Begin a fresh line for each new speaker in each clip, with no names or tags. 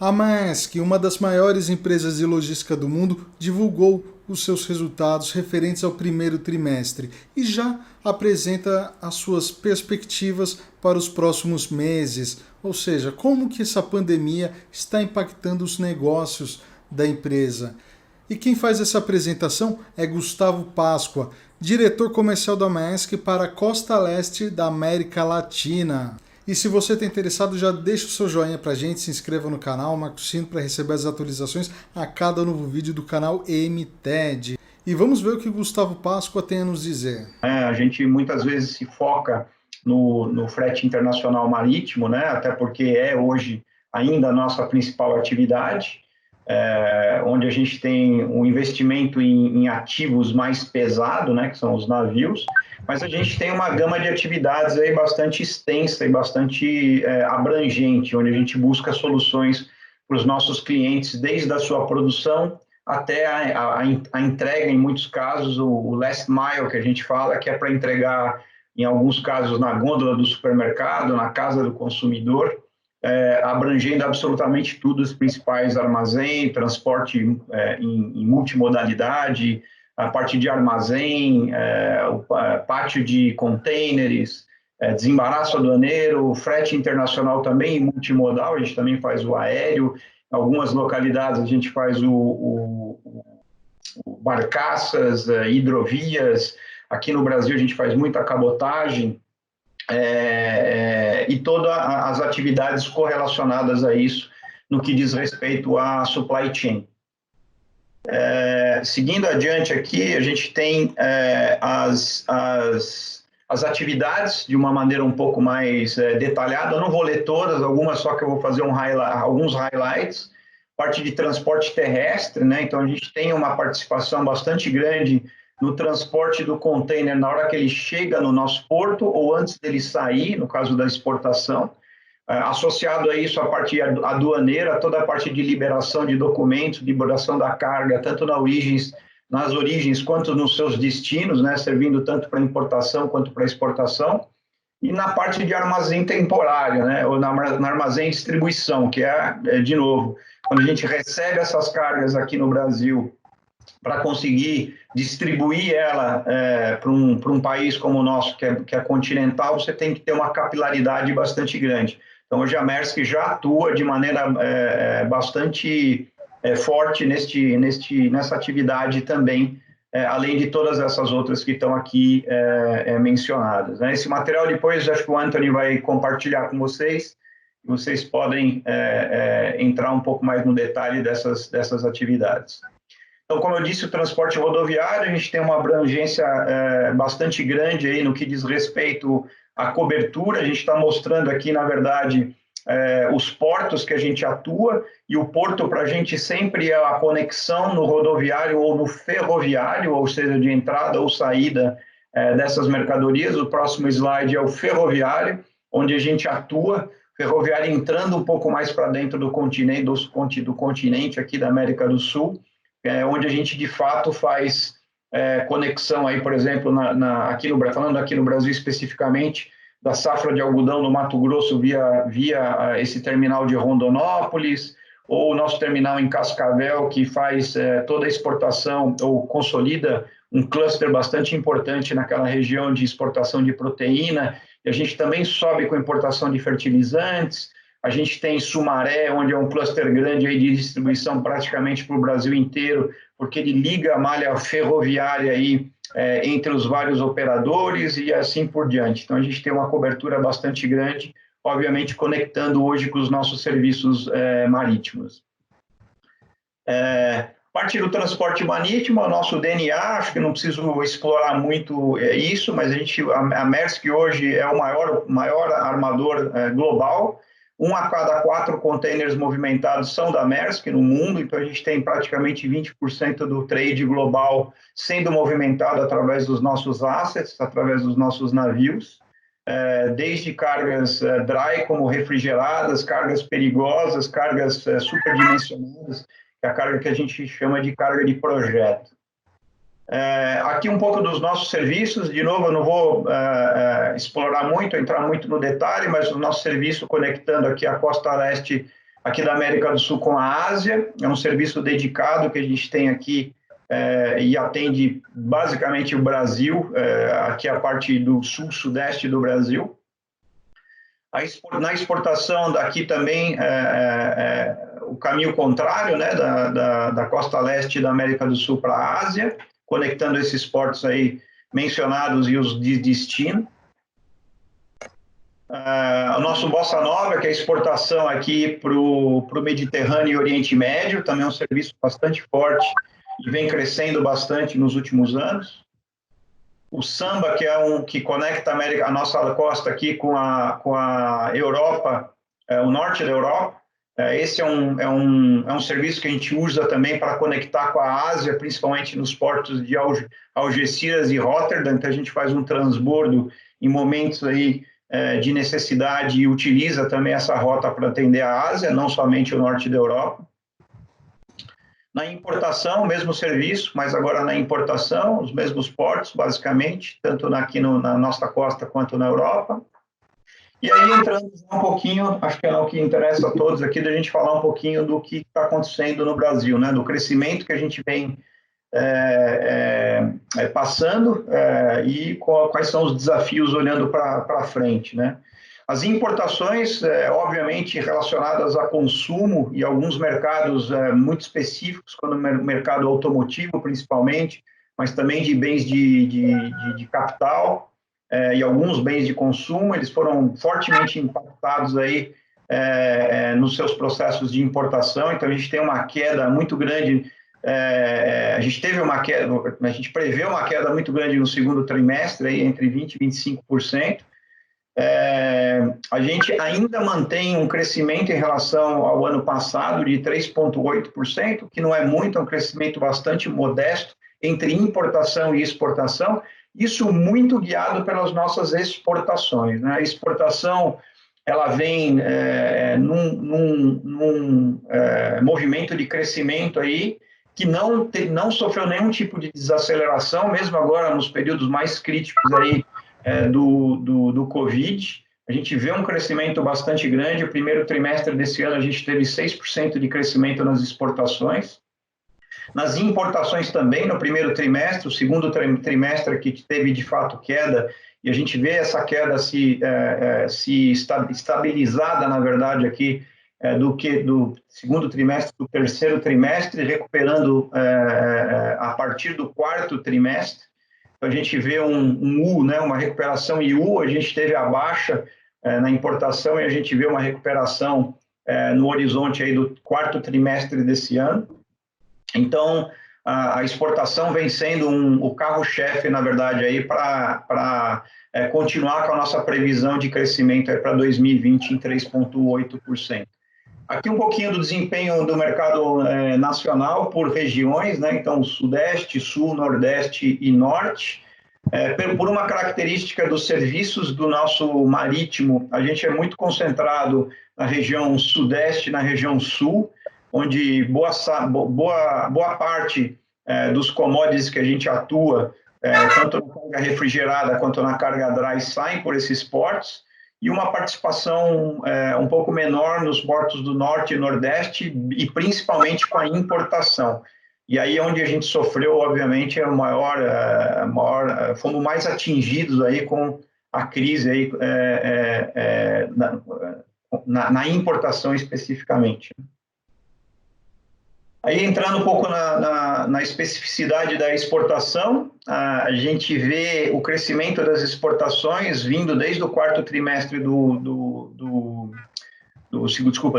A Maersk, uma das maiores empresas de logística do mundo, divulgou os seus resultados referentes ao primeiro trimestre e já apresenta as suas perspectivas para os próximos meses, ou seja, como que essa pandemia está impactando os negócios da empresa. E quem faz essa apresentação é Gustavo Páscoa, diretor comercial da Maersk para a costa leste da América Latina. E se você está interessado, já deixa o seu joinha pra gente, se inscreva no canal, marca o sino para receber as atualizações a cada novo vídeo do canal MTED. E vamos ver o que o Gustavo Páscoa tem a nos dizer.
A gente muitas vezes se foca no frete internacional marítimo, né? Até porque é hoje ainda a nossa principal atividade, onde a gente tem um investimento em ativos mais pesado, né? Que são os navios, mas a gente tem uma gama de atividades aí bastante extensa e bastante abrangente, onde a gente busca soluções para os nossos clientes, desde a sua produção até a entrega, em muitos casos, o last mile, que a gente fala, que é para entregar, em alguns casos, na gôndola do supermercado, na casa do consumidor, abrangendo absolutamente tudo, os principais armazém, transporte em multimodalidade, a parte de armazém, o pátio de contêineres, desembaraço aduaneiro, frete internacional também multimodal, a gente também faz o aéreo, em algumas localidades a gente faz o barcaças, hidrovias, aqui no Brasil a gente faz muita cabotagem, e todas as atividades correlacionadas a isso no que diz respeito à supply chain. Seguindo adiante aqui, a gente tem as atividades de uma maneira um pouco mais detalhada. Eu não vou ler todas, algumas só que eu vou fazer alguns highlights. Parte de transporte terrestre, né? Então a gente tem uma participação bastante grande no transporte do container na hora que ele chega no nosso porto ou antes dele sair, no caso da exportação. Associado a isso, a parte aduaneira, toda a parte de liberação de documentos, liberação da carga, tanto nas origens quanto nos seus destinos, né, servindo tanto para importação quanto para exportação, e na parte de armazém temporário, né, ou na armazém distribuição, que de novo, quando a gente recebe essas cargas aqui no Brasil para conseguir distribuir ela para um país como o nosso, que é continental, você tem que ter uma capilaridade bastante grande. Então, hoje a Maersk já atua de maneira bastante forte nessa atividade também, além de todas essas outras que estão aqui mencionadas, né? Esse material depois, acho que o Anthony vai compartilhar com vocês, e vocês podem entrar um pouco mais no detalhe dessas atividades. Então, como eu disse, o transporte rodoviário, a gente tem uma abrangência bastante grande aí no que diz respeito à cobertura. A gente está mostrando aqui, na verdade, os portos que a gente atua, e o porto para a gente sempre é a conexão no rodoviário ou no ferroviário, ou seja, de entrada ou saída dessas mercadorias. O próximo slide é o ferroviário, onde a gente atua, ferroviário entrando um pouco mais para dentro do continente aqui da América do Sul, onde a gente, de fato, faz conexão, aí, por exemplo, falando aqui no Brasil especificamente, da safra de algodão no Mato Grosso via esse terminal de Rondonópolis, ou o nosso terminal em Cascavel, que faz toda a exportação, ou consolida um cluster bastante importante naquela região de exportação de proteína, e a gente também sobe com importação de fertilizantes. A gente tem Sumaré, onde é um cluster grande aí de distribuição praticamente para o Brasil inteiro, porque ele liga a malha ferroviária aí, entre os vários operadores e assim por diante. Então, a gente tem uma cobertura bastante grande, obviamente conectando hoje com os nossos serviços marítimos. Parte do transporte marítimo, o nosso DNA, acho que não preciso explorar muito isso, mas a Maersk hoje é o maior armador global. 1 a cada 4 containers movimentados são da Maersk no mundo, então a gente tem praticamente 20% do trade global sendo movimentado através dos nossos assets, através dos nossos navios, desde cargas dry, como refrigeradas, cargas perigosas, cargas superdimensionadas, que é a carga que a gente chama de carga de projeto. Aqui um pouco dos nossos serviços, de novo, eu não vou explorar muito, entrar muito no detalhe, mas o nosso serviço conectando aqui a costa leste aqui da América do Sul com a Ásia. É um serviço dedicado que a gente tem aqui e atende basicamente o Brasil, aqui a parte do sul-sudeste do Brasil. Na exportação daqui também o caminho contrário, né, da costa leste da América do Sul para a Ásia, conectando esses portos aí mencionados e os de destino. O nosso Bossa Nova, que é a exportação aqui para o Mediterrâneo e Oriente Médio, também é um serviço bastante forte e vem crescendo bastante nos últimos anos. O Samba, que é que conecta a nossa costa aqui com a Europa, o norte da Europa. Esse é um serviço que a gente usa também para conectar com a Ásia, principalmente nos portos de Algeciras e Rotterdam. Então a gente faz um transbordo em momentos aí de necessidade e utiliza também essa rota para atender a Ásia, não somente o norte da Europa. Na importação, o mesmo serviço, mas agora na importação, os mesmos portos, basicamente, tanto aqui na nossa costa quanto na Europa. E aí, entrando um pouquinho, acho que é o que interessa a todos aqui, da gente falar um pouquinho do que está acontecendo no Brasil, né? Do crescimento que a gente vem passando e quais são os desafios olhando para frente, né? As importações, obviamente, relacionadas a consumo e alguns mercados muito específicos, como o mercado automotivo, principalmente, mas também de bens de capital e alguns bens de consumo, eles foram fortemente impactados aí nos seus processos de importação. Então, a gente tem uma queda muito grande. A gente teve uma queda, a gente prevê uma queda muito grande no segundo trimestre, aí, entre 20% e 25%. A gente ainda mantém um crescimento em relação ao ano passado de 3,8%, que não é muito, é um crescimento bastante modesto entre importação e exportação, isso muito guiado pelas nossas exportações, né? A exportação, ela vem num movimento de crescimento aí, que não sofreu nenhum tipo de desaceleração, mesmo agora nos períodos mais críticos aí do Covid. A gente vê um crescimento bastante grande. O primeiro trimestre desse ano a gente teve 6% de crescimento nas exportações. Nas importações também, no primeiro trimestre, o segundo trimestre que teve de fato queda, e a gente vê essa queda se estabilizada, na verdade, aqui do segundo trimestre para o terceiro trimestre, recuperando a partir do quarto trimestre. Então, a gente vê um U, né, uma recuperação em U, a gente teve a baixa na importação e a gente vê uma recuperação no horizonte aí do quarto trimestre desse ano. Então, a exportação vem sendo o carro-chefe, na verdade, aí para continuar com a nossa previsão de crescimento para 2020 em 3,8%. Aqui um pouquinho do desempenho do mercado nacional por regiões, né? Então, Sudeste, Sul, Nordeste e Norte. Por uma característica dos serviços do nosso marítimo, a gente é muito concentrado na região Sudeste e na região Sul, onde boa parte dos commodities que a gente atua, tanto na carga refrigerada quanto na carga dry, saem por esses portos, e uma participação um pouco menor nos portos do Norte e Nordeste, e principalmente com a importação. E aí onde a gente sofreu, obviamente, fomos mais atingidos aí com a crise aí, na importação especificamente. Aí, entrando um pouco na especificidade da exportação, a gente vê o crescimento das exportações vindo desde o quarto trimestre do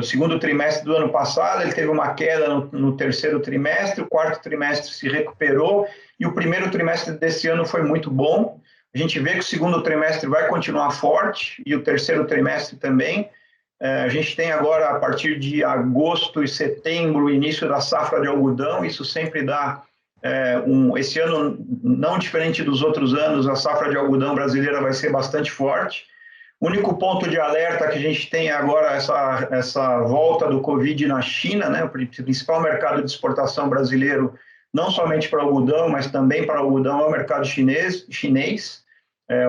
segundo trimestre do ano passado. Ele teve uma queda no terceiro trimestre, o quarto trimestre se recuperou e o primeiro trimestre desse ano foi muito bom. A gente vê que o segundo trimestre vai continuar forte e o terceiro trimestre também. A gente tem agora, a partir de agosto e setembro, o início da safra de algodão. Isso sempre dá esse ano, não diferente dos outros anos, a safra de algodão brasileira vai ser bastante forte. O único ponto de alerta que a gente tem agora é essa volta do Covid na China, né? O principal mercado de exportação brasileiro, não somente para algodão, mas também para algodão, é o mercado chinês,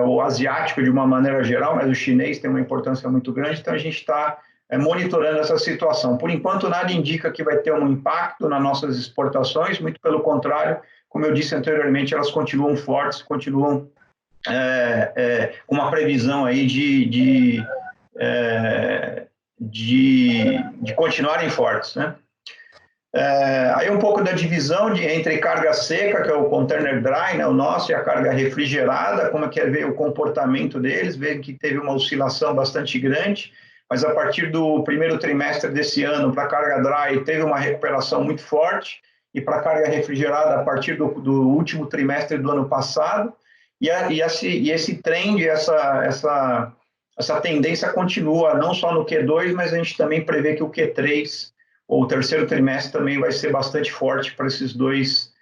o asiático de uma maneira geral, mas o chinês tem uma importância muito grande. Então, a gente está monitorando essa situação. Por enquanto, nada indica que vai ter um impacto nas nossas exportações, muito pelo contrário, como eu disse anteriormente, elas continuam fortes, continuam com uma previsão aí de continuarem fortes, né? Aí um pouco da divisão entre carga seca, que é o container dry, né, o nosso, e a carga refrigerada, como é que ver o comportamento deles, ver que teve uma oscilação bastante grande, mas a partir do primeiro trimestre desse ano, para a carga dry, teve uma recuperação muito forte, e para a carga refrigerada, a partir do último trimestre do ano passado, e esse trend, essa tendência continua, não só no Q2, mas a gente também prevê que o Q3, ou o terceiro trimestre, também vai ser bastante forte para esses dois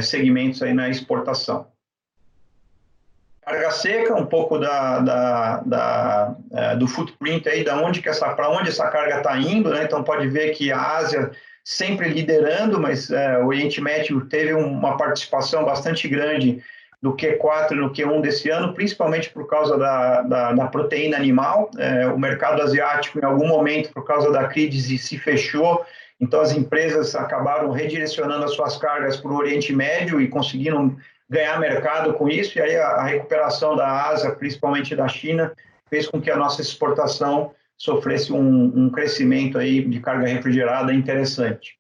segmentos aí na exportação. Carga seca, um pouco do footprint aí, para onde essa carga está indo, né? Então pode ver que a Ásia sempre liderando, mas o Oriente Médio teve uma participação bastante grande do Q4 e no Q1 desse ano, principalmente por causa da proteína animal. O mercado asiático, em algum momento, por causa da crise, se fechou, então as empresas acabaram redirecionando as suas cargas para o Oriente Médio e conseguiram ganhar mercado com isso, e aí a recuperação da Ásia, principalmente da China, fez com que a nossa exportação sofresse um crescimento aí de carga refrigerada interessante.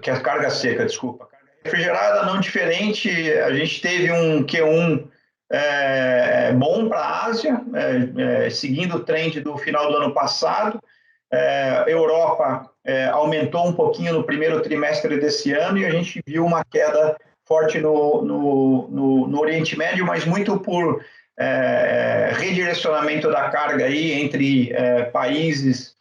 Que é a carga seca, desculpa. Carga refrigerada não diferente, a gente teve um Q1 bom para a Ásia, seguindo o trend do final do ano passado. Europa aumentou um pouquinho no primeiro trimestre desse ano e a gente viu uma queda forte no Oriente Médio, mas muito por redirecionamento da carga aí entre países.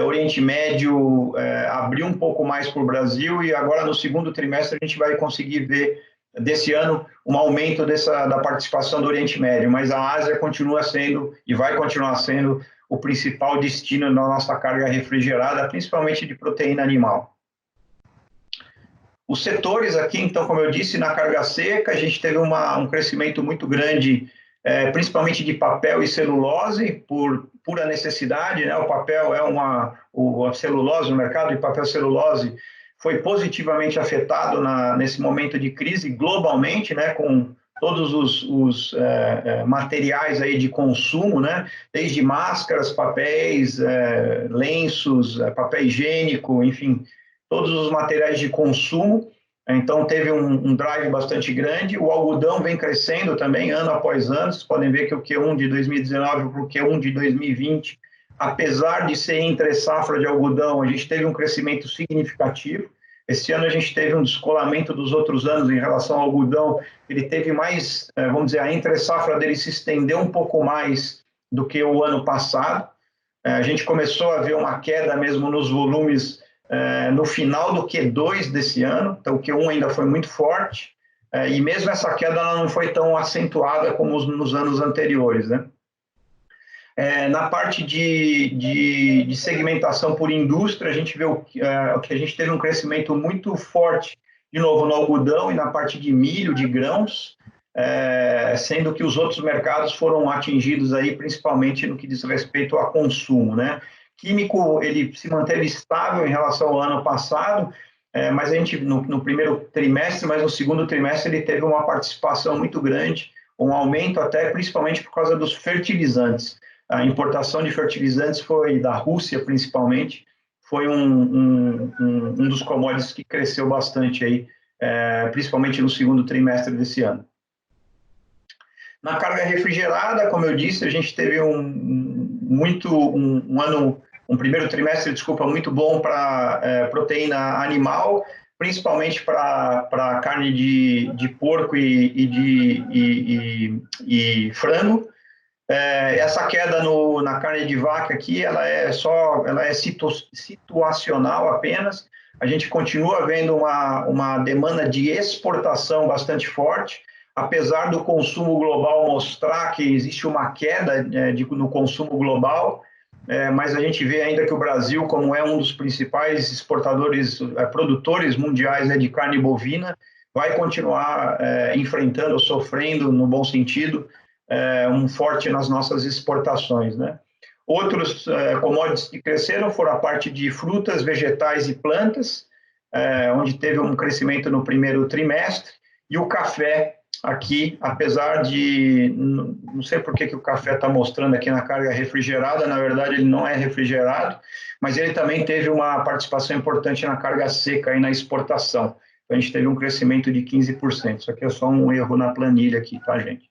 Oriente Médio abriu um pouco mais para o Brasil e agora no segundo trimestre a gente vai conseguir ver desse ano um aumento da participação do Oriente Médio, mas a Ásia continua sendo e vai continuar sendo o principal destino da nossa carga refrigerada, principalmente de proteína animal. Os setores aqui, então, como eu disse, na carga seca, a gente teve um crescimento muito grande, principalmente de papel e celulose, por pura necessidade, né? O papel a celulose, o mercado de papel e celulose foi positivamente afetado nesse momento de crise globalmente, né? Com todos os materiais aí de consumo, né? Desde máscaras, papéis, lenços, papel higiênico, enfim, todos os materiais de consumo. Então, teve um drive bastante grande. O algodão vem crescendo também, ano após ano. Vocês podem ver que o Q1 de 2019 para o Q1 de 2020, apesar de ser entre safra de algodão, a gente teve um crescimento significativo. Esse ano a gente teve um descolamento dos outros anos em relação ao algodão. Ele teve mais, vamos dizer, a entre-safra dele se estendeu um pouco mais do que o ano passado. A gente começou a ver uma queda mesmo nos volumes no final do Q2 desse ano. Então, o Q1 ainda foi muito forte. E mesmo essa queda ela não foi tão acentuada como nos anos anteriores, né? Na parte de segmentação por indústria, a gente vê que a gente teve um crescimento muito forte, de novo, no algodão e na parte de milho, de grãos, sendo que os outros mercados foram atingidos aí, principalmente no que diz respeito a consumo, né? Químico, ele se manteve estável em relação ao ano passado, mas a gente, no primeiro trimestre, mas no segundo trimestre, ele teve uma participação muito grande, um aumento até, principalmente por causa dos fertilizantes. A importação de fertilizantes foi da Rússia, principalmente, foi um dos commodities que cresceu bastante aí, principalmente no segundo trimestre desse ano. Na carga refrigerada, como eu disse, a gente teve um primeiro trimestre, muito bom para proteína animal, principalmente para carne de porco e frango. Essa queda na carne de vaca aqui, ela é situacional apenas. A gente continua vendo uma demanda de exportação bastante forte, apesar do consumo global mostrar que existe uma queda no consumo global, mas a gente vê ainda que o Brasil, como é um dos principais exportadores, produtores mundiais de carne bovina, vai continuar enfrentando, sofrendo, no bom sentido, um forte nas nossas exportações, né? Outros commodities que cresceram foram a parte de frutas, vegetais e plantas, onde teve um crescimento no primeiro trimestre, e o café aqui, apesar de, não sei por que o café está mostrando aqui na carga refrigerada, na verdade ele não é refrigerado, mas ele também teve uma participação importante na carga seca e na exportação. Então, a gente teve um crescimento de 15%. Isso aqui é só um erro na planilha aqui, tá, gente?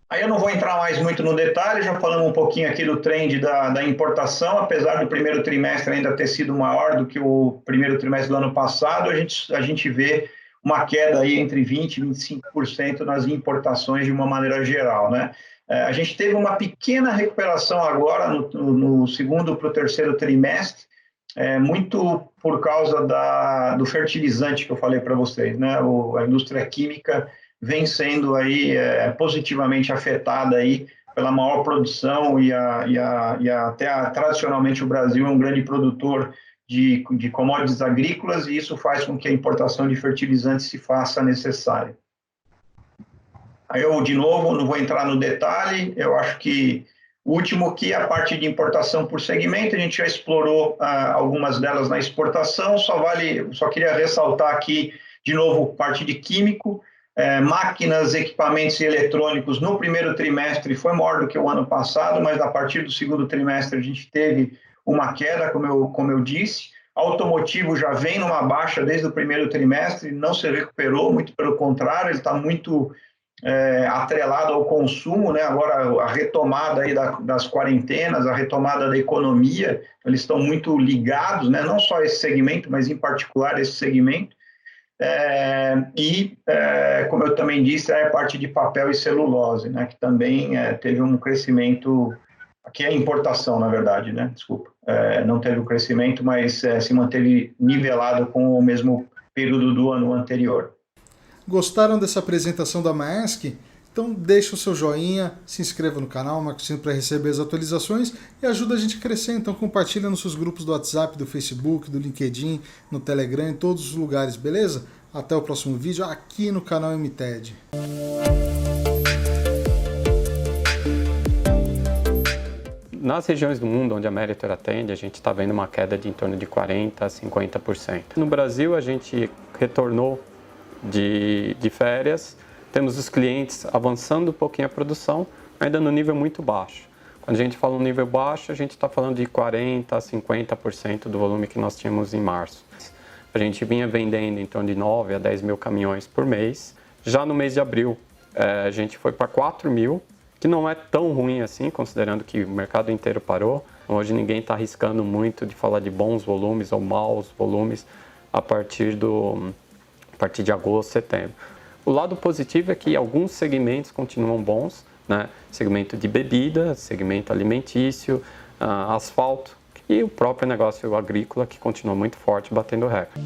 Aí eu não vou entrar mais muito no detalhe, já falamos um pouquinho aqui do trend da importação, apesar do primeiro trimestre ainda ter sido maior do que o primeiro trimestre do ano passado, a gente vê uma queda aí entre 20% e 25% nas importações de uma maneira geral, né? A gente teve uma pequena recuperação agora no segundo para o terceiro trimestre, muito por causa do fertilizante que eu falei para vocês, né? A indústria química vem sendo aí positivamente afetada aí pela maior produção e até tradicionalmente o Brasil é um grande produtor de commodities agrícolas e isso faz com que a importação de fertilizantes se faça necessária. Aí eu, de novo, não vou entrar no detalhe, eu acho que o último que a parte de importação por segmento, a gente já explorou algumas delas na exportação, só queria ressaltar aqui, de novo, parte de químico, máquinas, equipamentos e eletrônicos no primeiro trimestre foi maior do que o ano passado, mas a partir do segundo trimestre a gente teve uma queda, como eu disse. Automotivo já vem numa baixa desde o primeiro trimestre, não se recuperou, muito pelo contrário, ele está muito atrelado ao consumo, né? Agora a retomada aí das quarentenas, a retomada da economia, eles estão muito ligados, né? Não só esse segmento, mas em particular esse segmento. Como eu também disse, a parte de papel e celulose, né, que também teve um crescimento, aqui é a importação, na verdade, né, desculpa, não teve o crescimento, mas se manteve nivelado com o mesmo período do ano anterior.
Gostaram dessa apresentação da Maersk? Então deixa o seu joinha, se inscreva no canal, marca o sino para receber as atualizações e ajuda a gente a crescer. Então compartilha nos seus grupos do WhatsApp, do Facebook, do LinkedIn, no Telegram, em todos os lugares, beleza? Até o próximo vídeo aqui no canal MTED.
Nas regiões do mundo onde a Meritor atende, a gente está vendo uma queda de em torno de 40% a 50%. No Brasil, a gente retornou de férias, temos os clientes avançando um pouquinho a produção, ainda no nível muito baixo. Quando a gente fala um nível baixo, a gente está falando de 40% a 50% do volume que nós tínhamos em março. A gente vinha vendendo em torno de 9 a 10 mil caminhões por mês. Já no mês de abril, a gente foi para 4 mil, que não é tão ruim assim, considerando que o mercado inteiro parou. Hoje ninguém está arriscando muito de falar de bons volumes ou maus volumes a partir de agosto, setembro. O lado positivo é que alguns segmentos continuam bons, né? Segmento de bebida, segmento alimentício, asfalto e o próprio negócio agrícola que continua muito forte, batendo recorde.